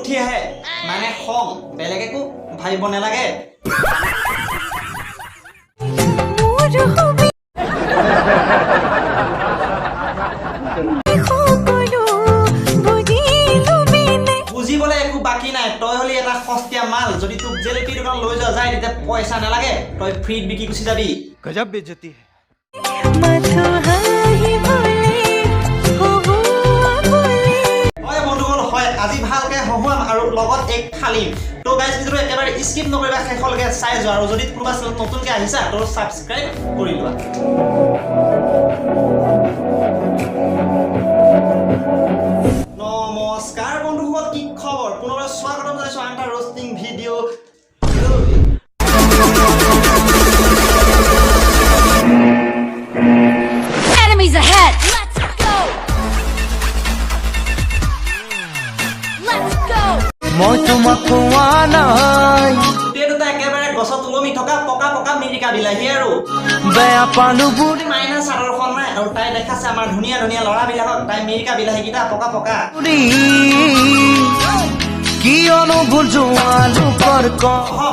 উঠি আহে মানে খং বেলেগ একো ভাবিব নালাগে বুজিবলে একো বাকি নাই তই হলি এটা সস্তীয়া মাল যদি তোক জেলেপি দোকান লৈ যোৱা যায় তেতিয়া পইচা নালাগে তই ফ্ৰীত বিকি গুচি যাবি गजब बेइज्जती है হয় বন্ধুসকল হয় আজি ভালকে হহুৱাম আৰু লগত এক খালিম তো গাইজ ভিডিওটো একেবাৰে স্কিপ নকৰিবা শেষলৈকে চাই যোৱা আৰু যদি কোনোবা চেনেল নতুনকৈ আহিছা তো সাবস্ক্ৰাইব কৰি লোৱা নমস্কাৰ বন্ধুসকল কি খবৰ পুনৰবাৰ স্বাগতম জনাইছো আন এটা ৰষ্টিং video' Enemies ahead! Let's go! Let's go! মই তোমাক কোৱা নাই গোটেইটো একেবাৰে গছত ওলমি থকা পকা পকা মিৰিকা বিলাহী আৰু বেয়া পালো বুঢ়ী মাইনা চাদৰখন নাই আৰু তাই দেখাছে আমাৰ ধুনীয়া ধুনীয়া ল'ৰাবিলাকক তাই মিৰিকা বিলাহীকেইটা পকা পকা কিয়নো ভুল যোৱালো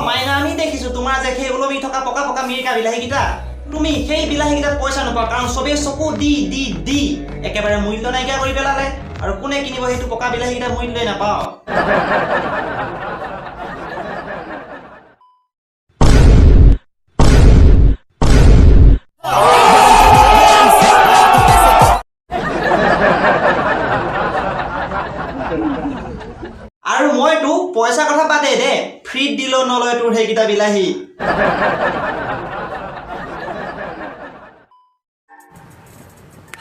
মাইনা আমি দেখিছো তোমাৰ যে সেই ওলমি থকা পকা পকা মিৰিকা বিলাহীকেইটা তুমি সেই বিলাহীকেইটাত পইচা নোপোৱা কাৰণ চবেই চকু দি দি দি একেবাৰে মূল্য নাইকিয়া কৰি পেলালে আৰু কোনে কিনিব সেইটো পকা বিলাহীকেইটা মূল্যই নাপাওঁ আৰু মই তোক পইচা কথা বাদে দে ফ্ৰীত দিলেও নলয় তোৰ সেইকেইটা বিলাহী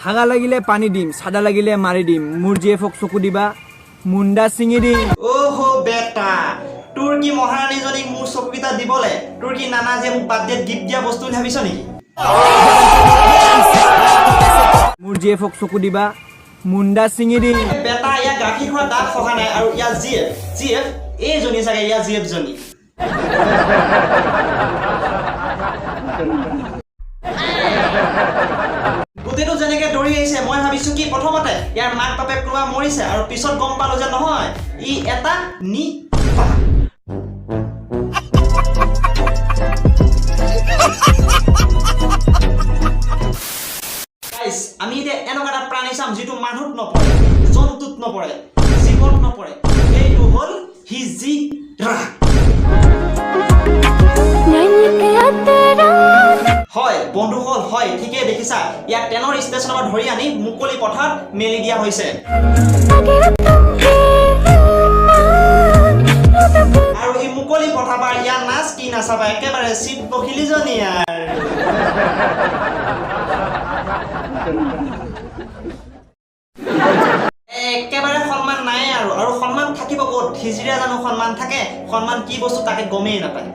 হাগা লাগিলে পানী দিম সাদা লাগিলে মাৰি দিম মোৰ জিএফক চকু দিবা মুণ্ডা ছিঙি দিম ওহো বেটা তোৰ কি মহাৰাণীজনীক মোৰ চকুকেইটা দিবলে তোৰ কি নানা যে মোক বাৰ্থডেত গিফ্ট দিয়া বস্তু বুলি ভাবিছ নেকি মোৰ জিএফক চকু দিবা মুণ্ডা ছিঙি দিম বেটা ইয়াৰ গাখীৰ খোৱা দাঁত সহা নাই আৰু ইয়াৰ জিএফ এইজনী চাগে ইয়াৰ জিএফ জনী গোটেইটো যেনেকে দৌৰি আহিছে মই ভাবিছো কি প্ৰথমতে ইয়াৰ মাক বাপেক কোনোবা মৰিছে আৰু পিছত গম পালো যে নহয় ই এটা নিপা আমি এতিয়া এনেকুৱা এটা প্ৰাণী চাম যিটো মানুহত নপৰে জন্তুত নপৰে জীৱত নপৰে সেইটো হ'ল হিজিৰা হয় বন্ধুসকল হয় ঠিকেই দেখিছা ইয়াক ট্ৰেইনৰ ষ্টেচনৰ পৰা ধৰি আনি মুকলি পথাৰত মেলি দিয়া হৈছে আৰু এই মুকলি পথাৰ পৰা ইয়াৰ নাচ কি নাচাবা একেবাৰে চিট পখিলিজনী একেবাৰে সন্মান নাই আৰু সন্মান থাকিব ক'ত হিজিৰা জানো সন্মান থাকে সন্মান কি বস্তু তাকে গমেই নাপায়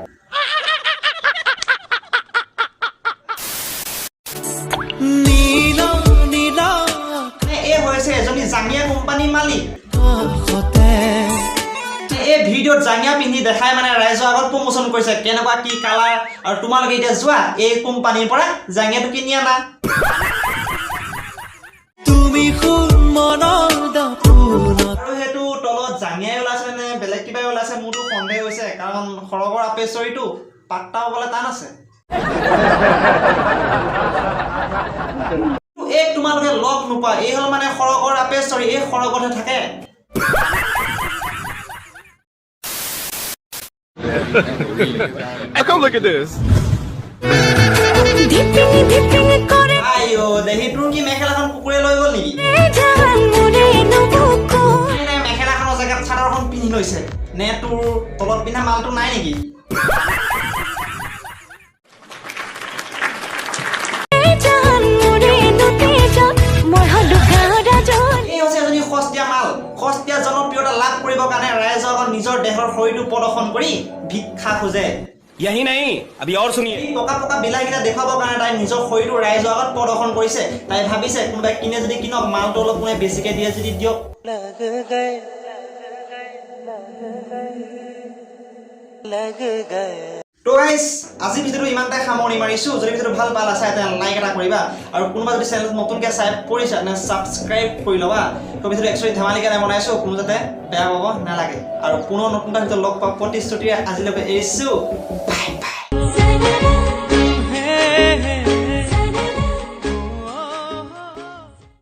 এই হৈছে এজনী জাঙিয়া কোম্পানীৰ মালিক এই ভিডিঅ'ত জাঙিয়া পিন্ধি দেখাই মানে ৰাইজৰ আগত প্ৰমোচন কৰিছে কেনেকুৱা কি কালাৰ আৰু তোমালোকে এতিয়া যোৱা এই কোম্পানীৰ পৰা জাঙিয়াটো কিনি আনা আৰু সেইটো তলত জাঙিয়াই ওলাইছে নে বেলেগ কিবাই ওলাইছে মোৰতো সন্দেহ হৈছে কাৰণ সৰগৰ আপেশ্বৰীটো পাত্তা পাবলৈ টান আছে এই তোমালোকে লগ নোপোৱা এই হ'ল মানে সৰগৰ আপেশ্বৰী এই সৰগতহে থাকে Come look at this. আইও দেহি তোৰ কি মেখেলাখন কুকুৰে লৈ গ'ল নেকি নাই মেখেলাখনৰ জেগাত চাদৰখন পিন্ধি লৈছে নে তোৰ তলত পিন্ধা মালটো নাই নেকি এই হৈছে এজনী সস্তীয়া মাল সস্তীয়া জনপ্ৰিয়তা লাভ কৰিবৰ কাৰণে ৰাইজৰ আগত নিজৰ দেহৰ শৰীৰটো প্ৰদৰ্শন কৰি ভিক্ষা খোজে यही नहीं अभी और सुनिए এই পকা পকা বিলাহীকেইটা দেখুৱাবৰ কাৰণে তাই নিজৰ শৰীৰটো ৰাইজৰ আগত প্ৰদৰ্শন কৰিছে তাই ভাবিছে কোনোবাই কিনে যদি কিনক মালটো অলপ কোনোবাই বেছিকে দিয়ে যদি দিয়ক তো গাইজ আজি ভিডিঅ'টো ইমানটাই সামৰণি মাৰিছোঁ যদি ভিডিঅ'টো ভাল পালা চাই তেনে লাইক এটা কৰিবা আৰু কোনোবা যদি চেনেলত নতুনকৈ চাই পৰিছা তেনে ছাবস্ক্ৰাইব কৰি ল'বা তো ভিডিঅ'টো একচুৱেলি ধেমালিকৈ বনাইছোঁ কোনো যাতে বেয়া পাব নালাগে আৰু পুনৰ নতুন এটা ভিডিঅ' লগ পাব প্ৰতিশ্ৰুতিৰে আজিলৈকে এৰিছোঁ